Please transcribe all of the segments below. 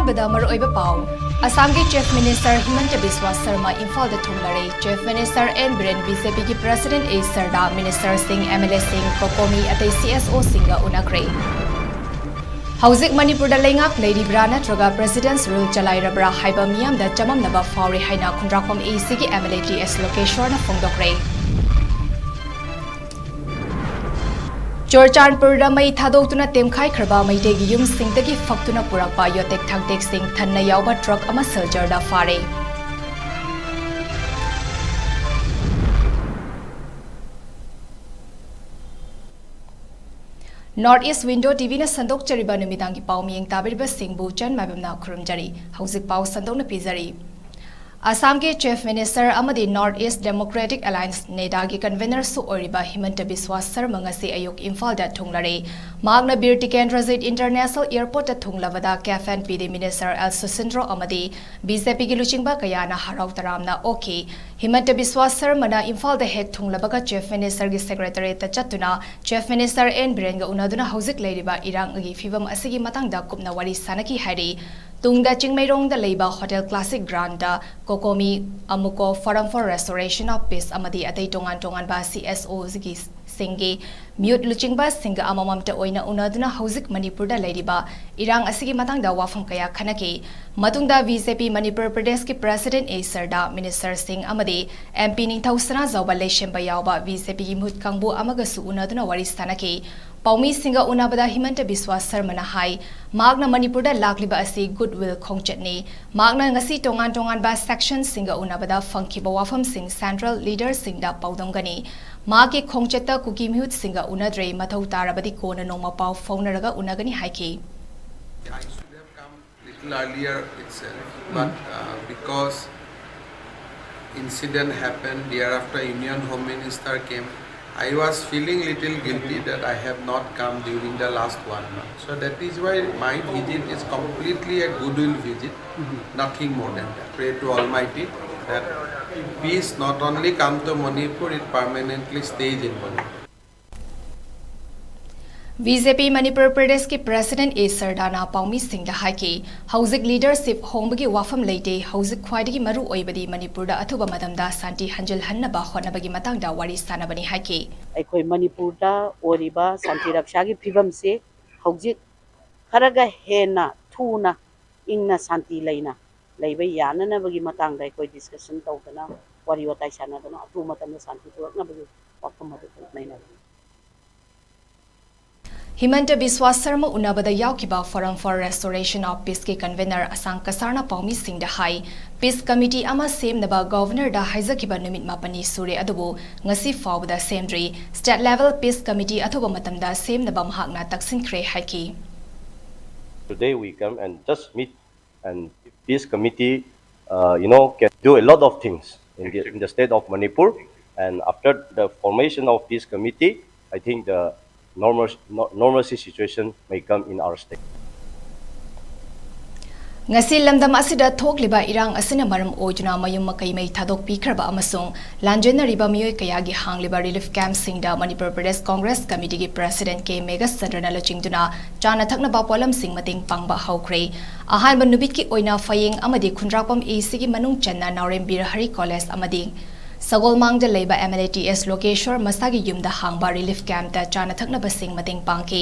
अहानबदा मरुओइबा पाउ असम के chief minister Himanta Biswa Sharma Imphal द थुंगलरे chief minister N Biren BJP की president A Sarda minister Singh MLA Singh COCOMI अतै सीएसओ सिंह उनखरे हौजिक मणिपुर लेंगाक लेरिब्रा नत्रगा प्रेसिडेंट्स रूल चलाइरब्रा हाइबा मियामदा चममनबा फावरे हाइना खुंद्राखोम एसी की एमएलए टीएस लोकेश्वर फोंदोक्रे चोरचानपुर मई थादोक्तुना तेमखाई खरबा मैदेगी युम सिंगदगी फक्तुना पुरकपा योटेक थागटेक सिंग थन्ना यावबा ट्रक अमा सल्जरदा फारे नॉर्थ ईस्ट विंडो टीवी ने संदोक चरिबा नुमिदांगी पाउ मियंग ताबिरबा सिंगबु चन माबमना खुरुमजरी हौजिक पाउ संदोकना पिजरी असम के चीफ मिनिस्टर अमदी North East Democratic Alliance NEDA की कन्वेनर सु ओरिबा हिमंत बिस्वा शर्मा ngasi ayuk इम्फाल दा थुंगलरे मागना बीर टिकेंद्रजित इंटरनेशनल एयरपोर्ट दा थुंगलबदा कैफन पीडी मिनिस्टर एल सुसिंद्रो अमदी बीजेपी की लुचिंगबा कयाना हराव तरामना ओके हिमंत बिस्वा शर्मा ना इम्फाल दा हेक थुंगलबगा चीफ मिनिस्टर की सेक्रेटरी ता चतुना चीफ मिनिस्टर एन बिरेन गा उनादुना हौजिक लेरिबा इरांग गी फिवम असिगी मतंगदा कुपना वारी सानकी हाइरी तुंगदा चिंगमैरोंग दा लेबा होटल क्लासिक ग्रांड दा कोकोमी अमुको forum for restoration of peace अमदी अतै तोंगान तोंगान बा सीएसओ गी सिंगे म्यूट लुचिंगबा सिंग अमममता ओइना उनादुना हौजिक मणिपुर दा लेरिबा इरांग असिगी मतंगदा वाफम कया खनके मतुंगदा बीजेपी मणिपुर प्रदेश की president A Sarda minister Singh अमदी एमपी निंथौसना जौबा लेशेंबा यावबा बीजेपी की मुहत कांगबु अमगसु उनादुना वारी सानके पाउमी सिंह उनाबदा हिमंत बिस्वा शर्मा हाई मागना मणिपुर लाक्लिबा असि गुडविल खोंगचटनी मागना ngasi तोंगान तोंगान बा सेक्शन सिंह उनाबदा फंखिबा वाफम सिंह सेंट्रल लीडर सिंह दा पाउदंगनी मागे खोंगचता कुकी म्यूट सिंह उनद्रे मथौ तारबदी कोना नोमा पाउ फौनरगा उनगनी हाइकी I should have come little earlier itself, but because incident happened thereafter Union Home Minister came, I was feeling little guilty that I have not come during the last 1 month. So that is why my visit is completely a goodwill visit, nothing more than that. Pray to Almighty that peace not only come to Manipur, it permanently stays in Manipur. BJP Manipur प्रदेश के president A सरदाना पाउमी सिंह दा हाइके हौजिक leadership होंबगी वाफम लेते हौजिक ख्वाइदगी मरु ओइबदी मणिपुर दा अथुबा मदमदा शांति हंजल हन्नबा होनबगी मतंगदा वारी सानबनी हाइके अखोय मणिपुर दा ओरिबा शांति रक्षा की फिवम से हौजिक खरगा हेना थुना इंगना शांति लेना लेबे याननबगी मतंगदा अखोय डिस्कशन तौदना वारी वताई सानदना अथु मतम शांति पुरकनबगी वाफम मदु नैना हिमंत बिस्वा शर्मा उनाबदा याउकिबा forum for restoration of peace के कन्वेनर असंग कसारना पाउमी सिंह दा हाई पीस कमिटी अमा सेमनबा गवर्नर दा हाइजकिबा नुमित मापनी सुरे अदुबो ngasi फावदा सेमद्री स्टेट लेवल पीस कमिटी अथोबा मतमदा सेमनबा महकना तक्सिनख्रे हाइकी Today we come and just meet, and peace committee can do a lot of things in the state of Manipur, and after the formation of peace committee I think the normalcy situation may come in our state. ngasi lamdam asida thokliba irang asina maram ojuna mayum makai mai thadok pikraba amasung lanjenariba miyoi kayagi hangliba relief camp singda Manipur Pradesh Congress Committee ki president ke mega sandrana lachingduna chana thakna ba polam sing mating pangba haukre ahan banubit ki oina fayeng amadi khundrapam AC ki manung channa naurem birhari college amadi Sagolmang da leba MLATS Lokeshwar Masagi Yumda Hangba Relief Camp da Chana Thakna Basing Mating Pangki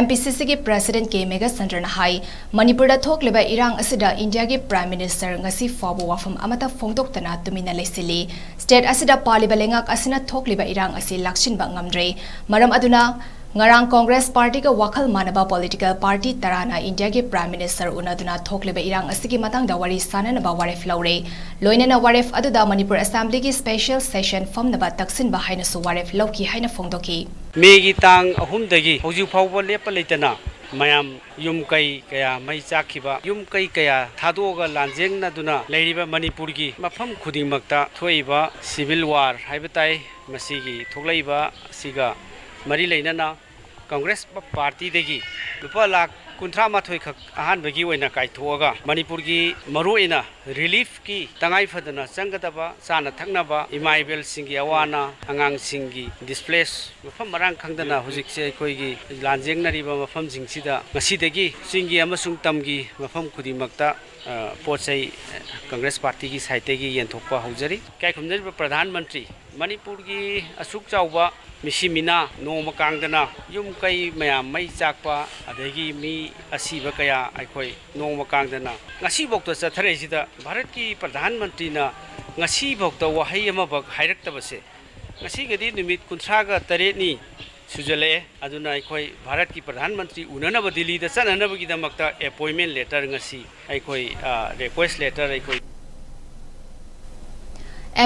MPCC ki President ke Mega Sandrana Hai Manipur da thok leba irang asida India ki Prime Minister ngasi fabu wafam amata phongtok tana tumina lesili State asida paliba lengak asina thok leba irang asi lakshin ba ngamdre maram aduna ngarang Congress Party ka wakal manaba political party tarana India ki Prime Minister unaduna thokleba irang asigi matang da wari sanana ba waref laure loinena waref aduda Manipur Assembly ki special session form naba taksin ba haina su waref lauki haina phongdoki megi tang ahum dagi hoju phawba lepa leitana mayam yum kai kaya mai chakhiba yum kai kaya thadoga lanjeng na duna leiriba Manipur ki mafam khuding makta thoiba civil war haibatai masigi thoklaiba siga Mari Lainana Congress Party degi Lupa Lak कुंथ्रा माथोई खक Ahaan बगी ओइना काइथोगा मणिपुर की मरुइना relief की तंगाई फदना संगदबा साना थकनबा इमाइबेल सिंगी Awana अंगांग सिंगी displace मफम Marang खंगदना हुजिकसे अखोइगी लांजेंगनरिबा मफम सिंगसिदा ngasiदगी सिंगी अमसुंग तमगी मफम खुदिमक्ता पोचै Congress party की साइटेगी यंथोकपा hosiery काय खुमजरिबा प्रधानमंत्री मणिपुर की असुक चाउबा मिसिमिना नोम कांगदना yum कई मयाम मई चाकपा अदगी मी असीबा कया अखोई नोम कांगदना ngasi bokta chatharaisida भारत की प्रधानमंत्री ना ngasi bokta wahai ama bak hairक्तबसे ngasi gadi numit 38 ni सुजले अदुना अखोई भारत की प्रधानमंत्री उननब दिल्ली दा चननबगी दमक्ता अपॉइंटमेंट लेटर ngasi अखोई रिक्वेस्ट लेटर अखोई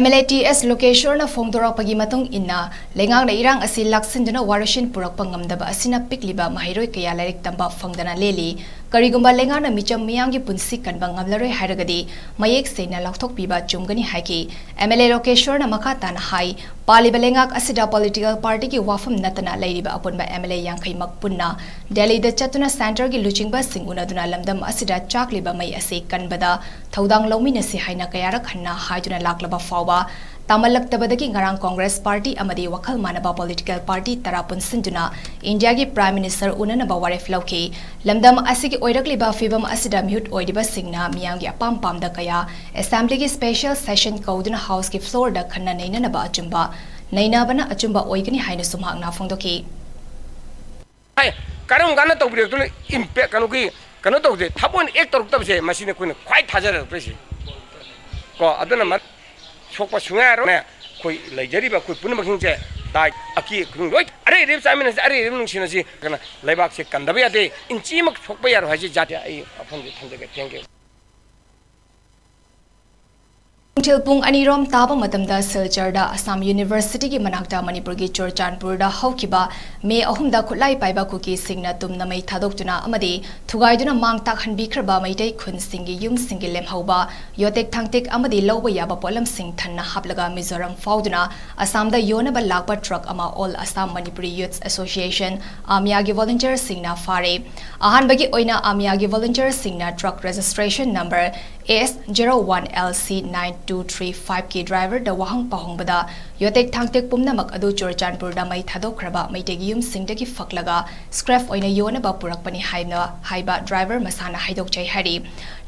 MLATS लोकेश्वर न फोंदोरपगी मतुंग इन्ना लेंगांग इरांग असि लाक्सिनदना वारशिन पुरकपा ngamdaba asina pikliba mahiroi kaya larik tamba fangdana leli karigumba lengana micham miyanggi punsi kanba ngamlaroi hairagadi mayek seina laukthokpiba chumgani haiki MLA Lokeshwar न makha tan hai paliba lengak asida political party ki wafam natana leiriba apunba MLA yangkhai makpunna Delhi da chatuna center gi luchingba singunaduna lamdam asida chakliba mai ase kanbada thodang lawmina si haina kayara khanna haiduna laklaba fawba Tamalaktabadagi ngarang Congress Party amadi wakal manaba political party tarapun sinduna India gi Prime Minister unanaba waref lauki lamdam asigi oirakliba fibam asida mute oidiba singna miyanggi apam pamda kaya Assembly gi special session kauduna house gi floor da khanna nainanaba achumba nainabana achumba oigani haina sumhakna phongdoki hai karam gana tawbirek tu impact kanu ki kanu tawde thabon ek taruk tabse machine ko khwai thajara presi ko aduna mat chokpa sunga ro ne koi leijari ba koi punma khingche dai aki khung loi are rib samin are rib nung sina si kana leibak se kandabe ade inchi mak chokpa yar haji jati ai afon de thangde thank you Tilpung anirom taba matamda Silcharda Assam University ki manakta Manipur gi Chorchanpur da haukiba me ahumda khulai paiba kuki singna tumna mai thadoktuna amadi thugaiduna mangtak hanbikraba maitai khun singi yum singi lemhauba yotek thangtek amadi lawba yaba polam sing thanna haplaga Mizoram fauduna Assam da yonaba lakba truck ama All Assam Manipuri Youth Association Amyagi volunteer singna fare ahan bagi oina Amyagi volunteer singna truck registration number S01LC9235 ki driver da wahang pahongbada yotek thangtek pumnamak adu Chorchanpur da mai thadokraba maitegi yum singdagi faklaga scrap oina yona ba purakpani haiba driver masana haidokchai hari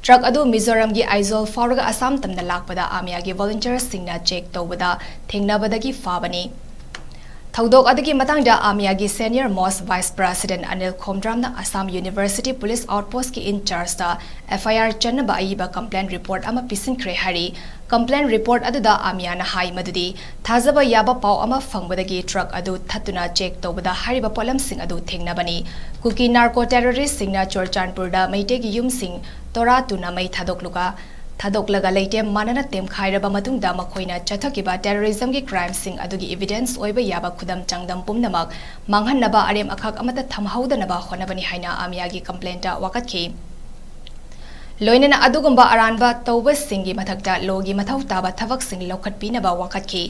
truck adu Mizoram gi Aizol fauraga Assam tamna lakpada Amya gi volunteer singna check tawbada thengnabadagi fabani Thaudok adagi matangda Amya gi senior most vice president Anil Khomdramna Assam University Police Outpost ki in charge da FIR chanaba aiba complaint report ama pisin kre hari complaint report aduda Amya na hai madudi thazaba yaba pau ama fangbadagi truck adu thatuna check tawbada hariba polam sing adu thengnabani kuki narco terrorist singna Chorchanpur da maitegi yum sing tora tuna mai thadokluka Thadok laite manana tem khairaba matungda makhoina chathakiba terrorism gi crime sing adugi evidence oiba yaba khudam changdam pumnamak manghannaba arem akhak amata thamhaudanaba honabani haina Amya gi complaint ta wakatki Loinana adugumba aranba tawba singi mathakta logi mathau taba thavak sing lokhatpinaba wakatki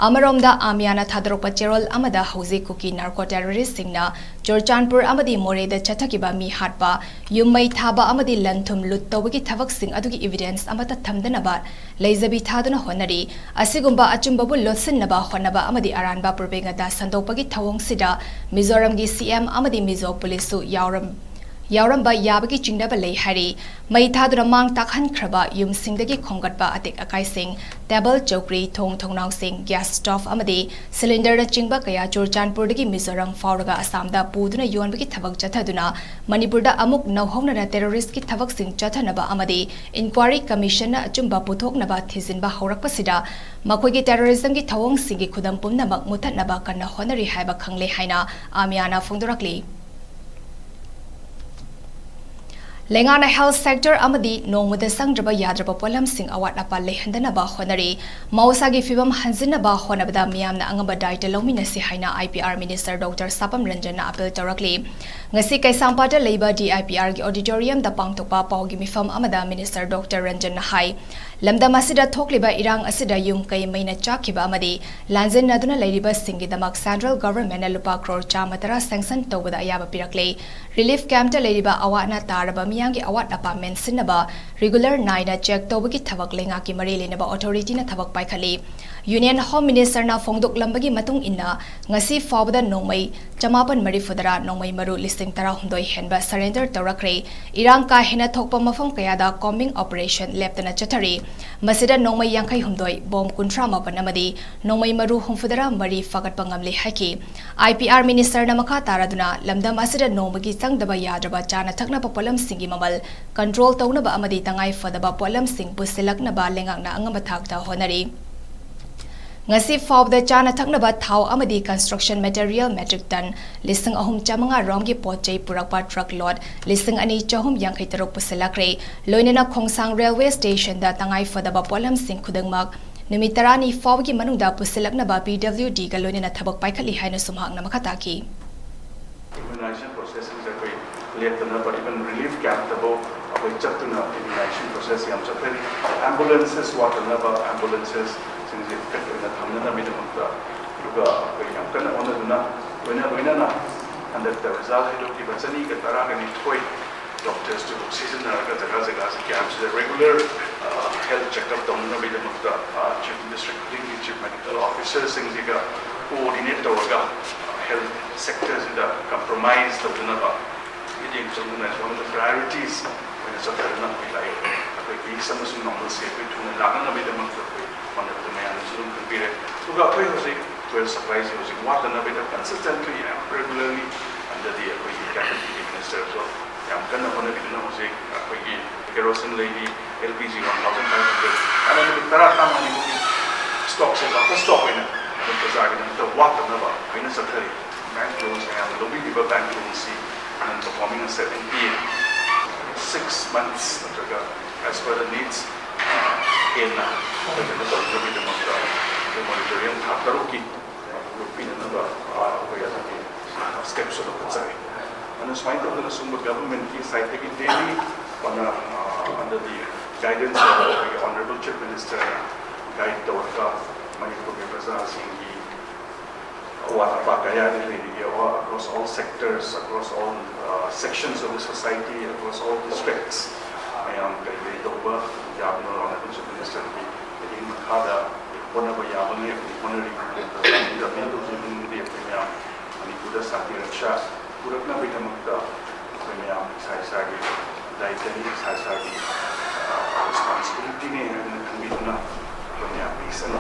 amaromda Amyana thadrokpa cherol amada hauzi kuki narco terrorist singna Chorchanpur amadi more da chathakiba mi hatpa yummai thaba amadi lanthum lut tawbagi thavak sing adugi evidence amata thamdanaba leizabi thaduna honari asigumba achumbabu lotsinaba honaba amadi aranba propaganda sandopagi thawong sida Mizoram gi CM amadi Mizo police su Yauramba yabagi chingdaba lei hari mai thadura mang takhan khraba yum singdagi khongatba atek akai sing table chokri thongnau sing gas stove amadi cylinder da chingba kaya Chorchanpur dagi Mizoram fauraga Assam da puduna yonbagi thabak chathaduna Manipur da amuk nauhongnana terrorist ki thabak sing chathanaba amadi inquiry commission na achumba puthoknaba thizinba haurakpasida makhoi gi terrorism gi thawong sing gi khudam pumnamak muthatnaba kanna honari haiba khangle haina Amyana phongdorakli Lengana health sector amadi nongmada sangraba yadraba polam sing awat apa lehandana ba honari mausagi fibam hanjina ba honabada miyamna angaba daita lomina si haina IPR minister Dr. Sapam Ranjana appeal torakli ngasi kaisampata leiba DIPR gi auditorium da pangtokpa paugi mifam amada minister Dr. Ranjana hai lamdam asida thokliba irang asida yum kai maina chakhiba amadi lanjin naduna leiriba singidamak central government na lupa crore chamatara sanction tawada ayaba pirakle relief camp ta leiriba awatna taraba miyangi awat apartment sinaba regular naina check tawagi thabak lenga ki mari lenaba authority na thabak paikhali Union Home Minister na fongdok lambagi matung inna ngasi fawda nongmai chamapan mari fudara nongmai maru listing tara hundoi henba surrender tawrakre irang ka hena thokpa mafam kayada combing operation leptana chathari masida nongmai yankai hundoi bom kuntra mapan amadi nongmai maru humfudara mari fagat pangamle haki IPR Minister na makha taraduna lamdam asida nongmagi sangdaba yadraba chana thakna papalam singi mamal control tawnaba amadi tangai fadaba polam sing pusilakna ba lengakna angama thakta honari ngasi fawda chana thaknaba thau amadi construction material metric ton listing ahum chamanga romgi pochai purakpa truck load listing ani chahum yankai tarok puselakre loinena khongsang railway station da tangai fadaba polam sing khudangmak nimitarani fawgi manungda puselaknaba PWD ga loinena thabak paikhali haina sumhakna makhataki immunization processes that we leptana but even relief camp tabo apai chatuna immunization process yam chathari ambulances watanaba ambulances since it fit in the thamna mi damta duga apai yam kana onaduna loina na and that the result hito ki bachani ka taraga ni thoi doctors to season na ka jaga camps the regular health checkup damna mi damta chief district chief medical officers since the coordinator waga health sectors in the compromise the Dunaba. It is one of the priorities when it's a Tarana Pilai. We some normal say between Lagana with the month of one of the man Zoom period. Who got pay music to supply using water and a bit consistently and regularly under the category minister. So I'm going to want to be the music, kerosene lady, LPG 1,500, and then the Tarata money stocks and after stock in it. The water number, minus of 30 bank loans and lobby people bank loans and performing a 7 PM 6 months as per the needs in the monitoring Hataruki steps of the side. And as mind of the Sumba government is I take it daily under the guidance of the Honorable Chief Minister Guide Tawaka MANIPURI across all sectors, across all sections of the society, across all districts. I am very over Yabno Honorable Chief Minister in Makada, one of Yabani, Manipura Sati Raksha, Purakna Vitamukta, Saisagi, Daitani Saisagi, responsibility and Viduna, peace and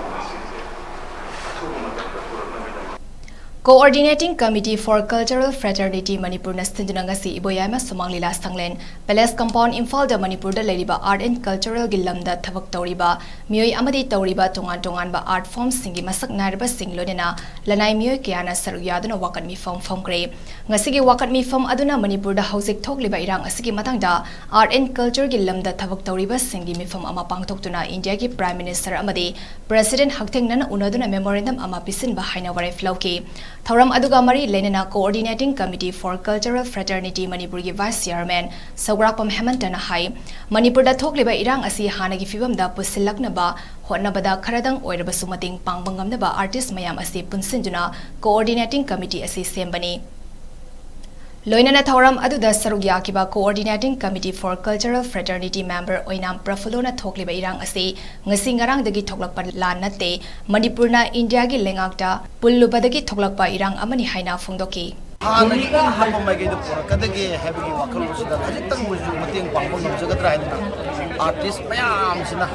Coordinating Committee for Cultural Fraternity Manipur na Sindunangasi Iboyama Sumanglila Sanglen Palace Compound Imphal da Manipur da Leriba Art and Cultural Gilamda Thavak Tauriba Mioi Amadi Tauriba Tungan ba art forms singi masak narba singlonena Lanai Mioi Kiana Saruyaduna Wakat Mi Form Kre Ngasigi Wakat Mi Form Aduna Manipur da Hausik Togliba Irang Asigi Matangda Art and Culture Gilamda Thavak Tauriba Singi Mi Form Ama Pangtoktuna India ki Prime Minister Amadi President Hakteng Nana Unaduna Memorandum Ama Pisin Bahaina Ware Flauki Thoram aduga mari lenena Coordinating Committee for Cultural Fraternity Manipur gi Vice Chairman Sograkpam Hemantana hai Manipur da thokliba irang asi hanagi fibam da pusilakna ba hotnabada kharadang oiraba sumating pangbangam ba artist mayam asi punsinjuna Coordinating Committee asi sembani Loinana Thoram aduda sarugya kiba Coordinating Committee for Cultural Fraternity member oinam Prafulona thokliba irang asi ngasi ngarang dagi thoklakpa lan natte Manipurna India gi lengakta pullubadagi thoklakpa irang amani haina phongdoki Hanagiga hapa maigay do pura kadagi habigi wakal usida hajitang muju mating pangpang namjagadra haidna artist mayam sina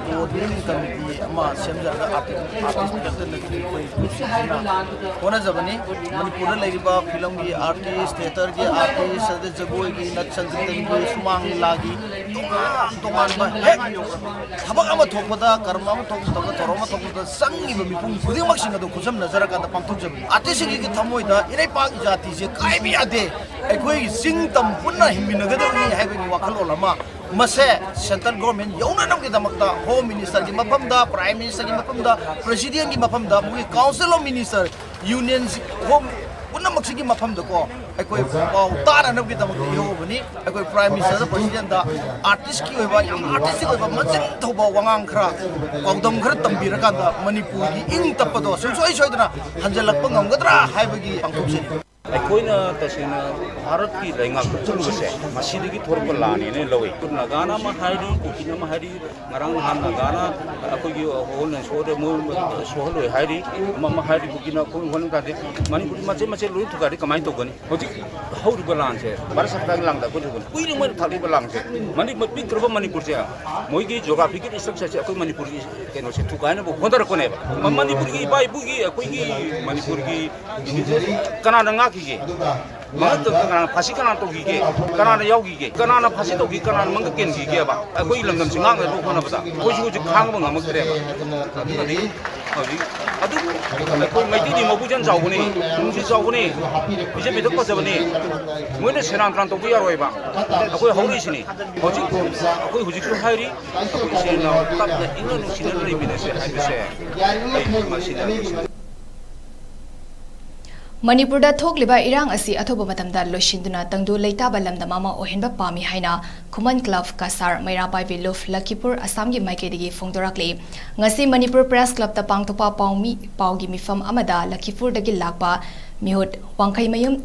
coordinating committee ama semjarga artist captain nagi koi kusina kona jabani manipur laiba film gi artist theater gi artist sade jagoi gi nat sangeet gi sumang lagi tongan ba hek habak ama thokbada karma ama thokbada thoroma thokbada sangi ba mipung khudimak singa do khusam nazara ka da pangthok jabi artist gi moida inai pak jati je kai bi ade ekoi sing tam punna himminaga da ni haibagi wakalo lama mase central government yauna nam ki damakta home minister ki mapamda prime minister ki mapamda president ki mapamda mui council of minister union home पुनमक्सिगी मफमदको अखोय पाउ तारनबगिदमक इहोबनी अखोय prime minister president दा artist की ओइबा याम artistic ओइबा मजिन थोबा वांगांग खरा पाउदम खरा तंबिरकांदा मणिपुर की इंग तपदो सुसोय सोयदना हंजलक ngамगद्रा हाइबगी पांथोक्सिनी अखोइना तसेना भारत की लैंगाक चलुबसे मसीदगी थोरप लाने ने लवे नगाना मा हाइरी कुकिना मा हाइरी ngरang han nagana अखोगी होल ने सोरे मो सोहलो हाइरी मा हाइरी कुकिना को होन का दे मणिपुर मचे मचे लोइ थुगारी कमाइ तोगनी होजि हौरि बलान से भारत सरकार लांगदा को जुगन कुइरि मर थाली बलांग से मणिपुर पिक्रब मणिपुर से मोइगी ज्योग्राफिक स्ट्रक्चर से अखोइ मणिपुर की केनो से थुगाने बो होदर कोने मणिपुर की बाइ बुगी अखोगी मणिपुर की कना नंगा की मत कना फासी कना तो गी के कना याउगी के कना फासी तो गी कना मंग केन गी के बा कोई लंगम सिंगांग तो कोना बता कोई जो खांग बंग मग करे अदु कोई मैती दी मबुजन जावनी मुंजी जावनी बिजे बिदक पजबनी मोइने सेनान त्रान तो बु यारोय बा कोई हौरी सिनी होजि कोई हुजि को हाइरी कोई सेना तब इनो सिना रिबिने से हाइबसे मसिना मणिपुर थोकलिबा इरांग असि अथोब मतमदा लोशिंदुना तंगदु लेताबा लमदम अमा ओहेनबा पामी हाइना खुमन क्लब कासार मैरापाई विलुफ लखीपुर असम की माइकेदगी फोंदोराकले ngasi मणिपुर प्रेस क्लब ता पांगतोपा पाउगी मिफम अमदा लखीपुर दगी लाकपा मिहुत वांखै मयुम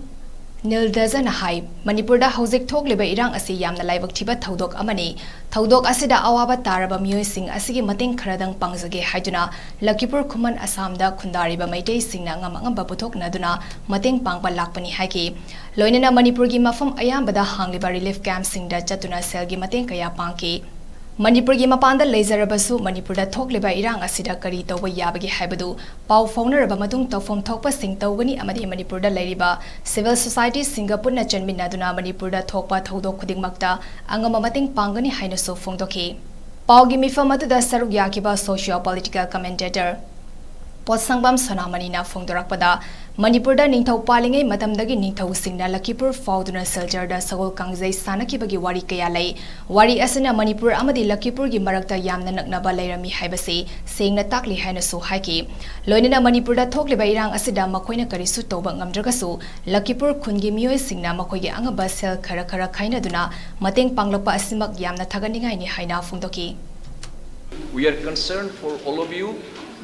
नीलदजन हाई मणिपुर हौजिक थोकलिबा इरांग असि यामना लाइबक थिबा थौदोक अमने थौदोक असिदा अवाबा तारबा मियोइसिंग असिगी मतेंग खरदंग पांगजगे हाइदुना लखीपुर खुमन असमदा खुंदारिबा मैतै सिंगना ngam पुथोकनदुना मतेंग पांगबा लाकपनि हाइकी लोइनना मणिपुर की मफम अयामबदा हांगलिबा रिलीफ कैंप सिंगदा चतुना सेलगी मतेंग कया पांगकी मणिपुर की मपानदा लेजरबसु मणिपुर थोकलिबा इरांग असिदा करी तौबा याबगी हाइबदु पाउ फौनरबा मतुंग तौफम थोकपा सिंग तौगनी अमदि मणिपुर लेरिबा सिविल सोसाइटी सिंगापुरना चनमिनादुना मणिपुर थोकपा थौदोक खुदिंगमक्ता अंगम मतेंग पांगनी हाइनसु फोंदोखी पाउगी मिफम अदुदा सरुक याकिबा सोशियो पॉलिटिकल कमेंटेटर पोत्संगबम सोनामणिना फोंदोरकपदा मणिपुर निंगथौ पालिंगै मतमदगी निंगथौ सिंगना लखीपुर फाउदुना सेल्जरदा सगोल कांगजै सानकीबगी वारी कया लै वारी असना मणिपुर अमदि लखीपुर की मरकता यामना नकनबा लैरमी हाइबसे सेंगना ताकली हाइनसु हाइकी लोइनना मणिपुर थोकलिबा इरांग असिदा मखोइना करिसु तौबा ngamdragasu लखीपुर खुनगी मियोइ सिंगना मखोइगे अंगबा सेल खरा खरा खाइनादुना मतेंग पांगलकपा असिमक यामना थगनिंगाइनि हाइना फोंदोकी We are concerned for all of you.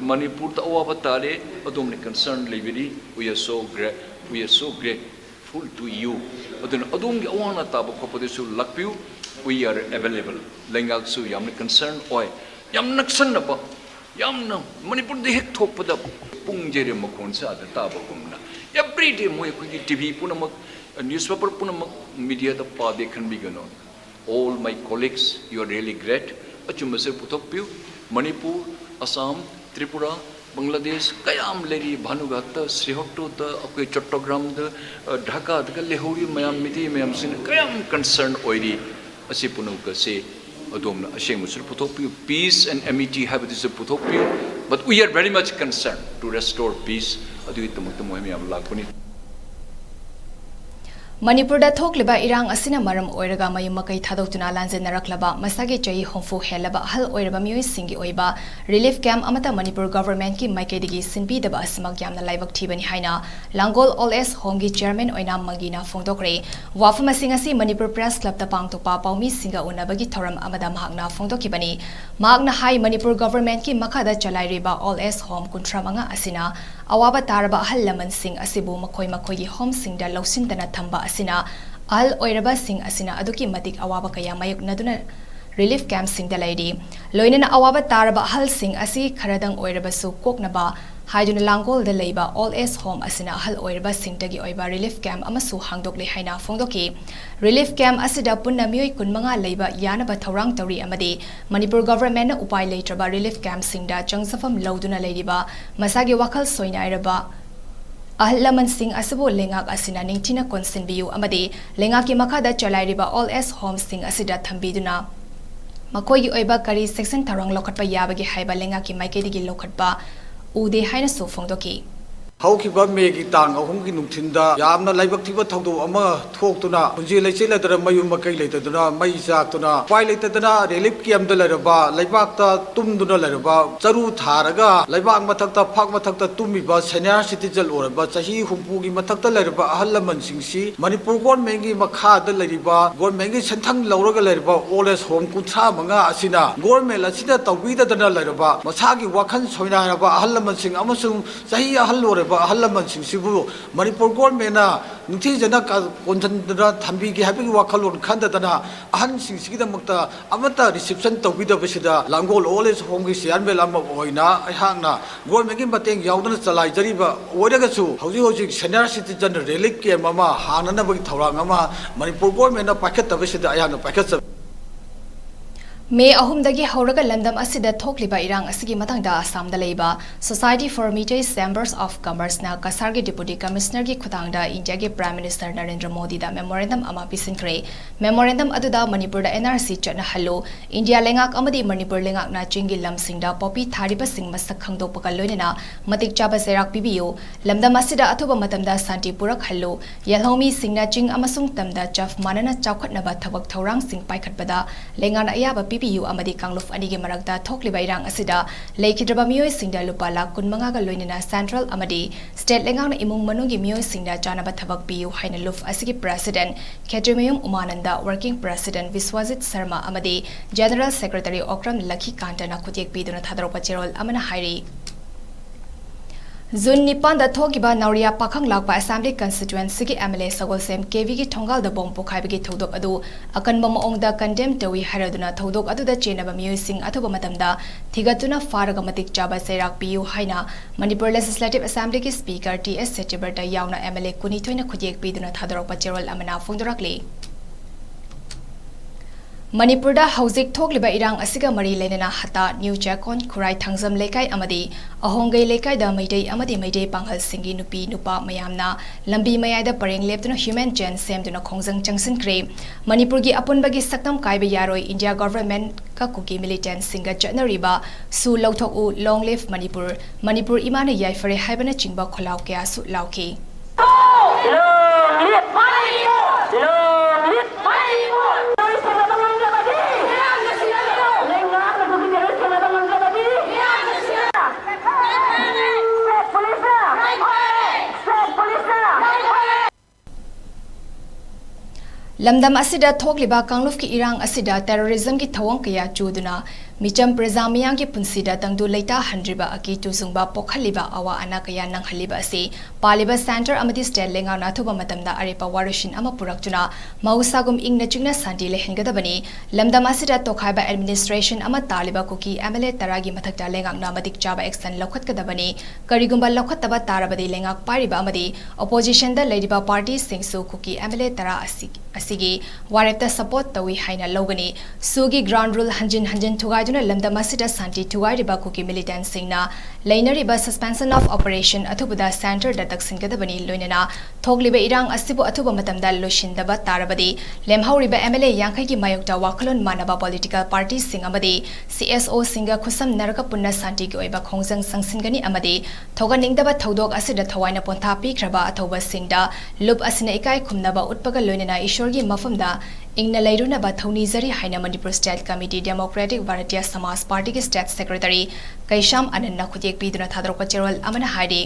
Manipur ta awa tare adom concern lebiri. We are so grateful to you. Adon adom gi awana ta ba khopadesu lakpiu. We are available. Lengal su yam concern oi. Yam naksan na ba. Yam na Manipur de hek thopada pungjere makon sa da ta ba gumna. Every day mo ko TV punamak newspaper punamak media da pa dekhan bi gano. All my colleagues, you are really great. Achumase puthokpiu Manipur, Assam, Tripura, Bangladesh, kayam leri Bhanugata, Srihokto, okay, Chattogram, Dhaka, Lehuri, Mayam Miti, Mayam Sin, kayam concerned oiri, Asipunuka say, Adomna, Ashemusul Putopiu, peace and amity have this Putopiu, but we are very much concerned to restore peace. Aduitamutamami Lakuni. Manipur थोकलिबा इरांग असिना मरम ओइरगा मयुम मकै थादोक्तुना लांजेनरक्लबा मसागे चई होंफु हेलबा हल ओइरबा मियोइ सिंगी ओइबा relief camp अमता Manipur government की माइकेदिगी सिनबीदबा असमक यामना लाइबक थिबनि हाइना Langol all S home की chairman ओइना मंगीना फोंदोकरे वाफम using असि Manipur press club ता पांगतोपा पाउमी सिंगा उनबगी थोरम अमदा महकना फोंदोकिबनि महकना हाई मणिपुर गवर्नमेंट की मखादा चलाइरिबा ऑल एस होम कुंट्रामंगा असिना अवाबा तारबा हल लमन सिंग असिबु मखोइ मखोइगी होम सिंगदा लौसिनदना थंबा असिना अहल ओइरबा सिंग असिना अदुकी मतिक अवाबा कया मायुकनदुना रिलीफ कैंप सिंगदा लैरी लोइनना अवाबा तारबा अहल सिंग असि खरदंग ओइरबसु कोकनबा हाइदुना लांगोल द लेबा ऑल एस होम असिना अहल ओइरबा सिंगदगी ओइबा रिलीफ कैंप अमसु हांगदोकले हाइना फोंदोकी रिलीफ कैंप असिदा पुन्ना मियोइ कुनमंगा लेबा यानबा थौरांग तौरी अमदे मणिपुर गवर्नमेंट उपाय लेत्रबा रिलीफ कैंप सिंगदा चंगसफम लौदुना लेरिबा मसागे वखल सोइनाइरबा अहल लमन सिंग असबो लेंगाक असिना निंगथिना कोनसिनबियु अमदे लेंगाक की मखादा चलाइरिबा ऑल एस होम सिंग असिदा थंबीदुना मखोइगी ओइबा करी सेक्शन थौरांग लोखटपा याबगे हाइबा लेंगाक की माइकेदिगी लोखटपा उदे हाइना सो फोंदोकी हौखिबा मेगी तांग अहुमगी नुंथिंदा यामना लाइबक थिबा थौदो अमा थोक्तुना पुंजी लेचेलदर मयु मकई लेतदुना मई चाक्तुना पाई लेतदना रिलीफ कैम्प लैरबा लैबाकता तुमदुना लैरबा चरु थारगा लैबाक मथक्ता फाक मथक्ता तुमिबा सीनियर सिटीजन ओरबा चाही हुंपुगी मथक्ता लैरबा अहल लमनसिंगसी मणिपुर गवर्नमेंटगी मखादा लैरिबा गवर्नमेंटगी सेंथंग लौरगा लैरबा ओल्ड होम कुंथा मंगा असिना गवर्नमेंट असिदा तौबीददना लैरबा मसागी वाखन सोइनारबा अहल लमनसिंग अमसुंग चाही अहल ओरबा अहल लमनसिंगसिबु मणिपुर गवर्नमेंटना निथिजना कोंजनदना थंबीगी हाबिगी वाखलोन खंददना अहनसिंगसिगिदमक्ता अमता रिसेप्शन तौबीदबसिदा लांगोल ओल्ड होमगी सियानबेल अमा ओइना अहांगना गवर्नमेंटगी mateeng yaudana chalai jariba oiragasu hauji hauji senior citizen relief camp ama hananabagi thorang ama manipur government na pakhatabasida ayana pakhatsa May ahumdagi hauraga landam asida thokliba irang asigi matangda Assam da leiba Society for Media Chambers of Commerce na Kasargi Deputy Commissioner gi khutangda India gi Prime Minister Narendra Modi da memorandum ama pisinkre memorandum aduda Manipur da NRC chana hallo India lengak amadi Manipur lengak na chingi lamsingda popi thariba sing masak khangdok pakal loinena matik chaba serak pibiyo lamdam asida athuba matamda santi purak hallo yalhomi singna ching amasung tamda chaf manana chawkhatnaba thabak thorang sing paikhatbada lengana ayaba PPU amadi kangluf anigi maragda thokliba irang asida leikidraba miyoi singda lupa lakh 15 ga loinena central amadi state lengang imung manungi miyoi singda janaba thabak piu haina luf asigi president Khedrimeyum Umananda working president Viswajit Sharma amadi general secretary Okram Lakhi Kantana khutiek piduna thadaropa cherol amana hairi June Nipan da thogiba Nauria Pakhang Lakpa Assembly constituency ki MLA Sagol Sem KV ki thongal da bom pokhai bagi thodok adu akan bom ong da condemn tawi haraduna thodok adu da chenaba miyoi sing athuba matamda thigatuna faraga matik chaba serak piu haina Manipur Legislative Assembly ki speaker TS Setiberta yauna MLA kuni thoina khujek piduna thadorok pacherol amana phongdorakle Manipur da hauzik thokliba irang asiga mari lenena hata new chakon khurai thangjam lekai amadi ahongai lekai da maidei amadi maidei panghal singi nupi nupa mayamna lambi mayai da pareng leptuna human chain semduna khongjang changsin kre Manipur gi apunbagi saktam kaiba yaroi India government ka kuki militant singa chatnariba su lauthok u long live Manipur imana yai fare haibana chingba kholaw kya su lauki Lamdam asida thokliba kangluf ki irang asida terrorism ki thawang kaya chuduna micham prezamiyang ki punsida tangdu leita handriba aki tuzungba pokhaliba awa ana kaya nang haliba ase paliba center amadi state lenga na thuba matamda arepa warushin ama purakjuna mausagum ingna chingna santi lehengadabani lamdam asida tokhaiba administration ama taliba kuki MLA taragi mathakta lenga na madik chaba action lokhatkadabani karigumba lokhattaba tarabadi lenga pariba amadi opposition da lediba party singsu kuki MLA tara asigi wareta support tawi haina logani sugi ground rule hanjin thugaiduna lamdam asida santi thugairiba kuki militant singna leinariba suspension of operation athubuda center da taksingadabani loinana thogliba irang asibu athuba matamda loshindaba tarabadi lemhauriba MLA yankhai gi mayokta wakalon manaba political parties sing amadi CSO singa khusam naraka punna santi gi oiba khongjang sangsingani amadi thoganingdaba thodok asida thawaina pontha pikraba athoba singda lup asina ikai khumnaba utpaga loinana ishorgi mafamda ingna lairuna ba thoni zari haina Manipur State Committee Democratic Bharatiya Samaj Party ki State Secretary Kaisham Ananda khutiek piduna thadrok cherol amana hairi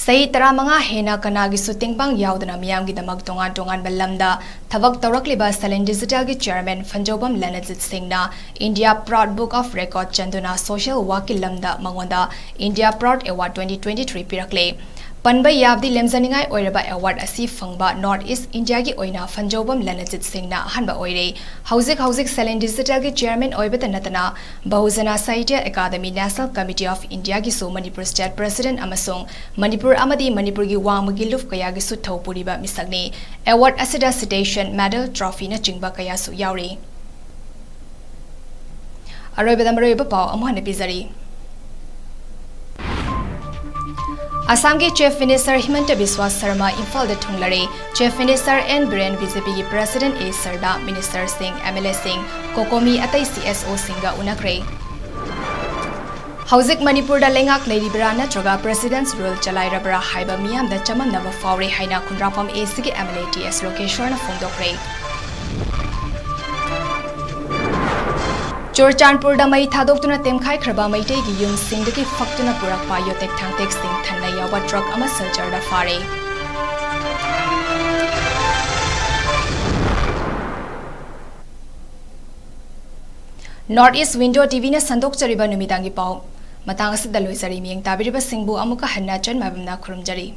Sai taramanga hena kanagi suting bang yaudana miyam gi damak tongan balamda thabak tawrakliba Salin Digital gi chairman Fanjobam Lanajit Singhna India Proud Book of Record Chanduna Social Wakil lamda mangonda India Proud Award 2023 pirakle Panba yabdi lemzaningai oiraba award asi fangba North East India gi oina Fanjobam Lanajit Singhna hanba oire hauzik Salin Digital gi chairman oibata natana Bahujana Sahitya Academy National Committee of India gi so Manipur State President amasung Manipur amadi Manipur gi wangmagi luf kaya gi su thopuriba misagni award asida citation medal trophy na chingba kaya su yauri aroibadamroiba pau amuhana bizari Assam ke Chief Minister Himanta Biswa Sarma Imphal da thunglare Chief Minister N Biren BJP ki President A Sarda Minister Singh MLA Singh Kokomi atai CSO Singha unakre Hauzik Manipur da lengak leiribra natraga President's Rule chalairabra haiba miyam da chamanaba fauri haina khunrapam ACG MLATS location na phongdokre. Churchanpur da mai thadokuna temkhai khraba maitei gi yum singdaki faktuna purakpa yotek thangtek sing thanna yawa truck ama silchar da fare. Northeast Window TV na sandok chariba numidangi pau matang asida loisari miyeng tabiriba singbu amuka hanna chan mabamna khurumjari.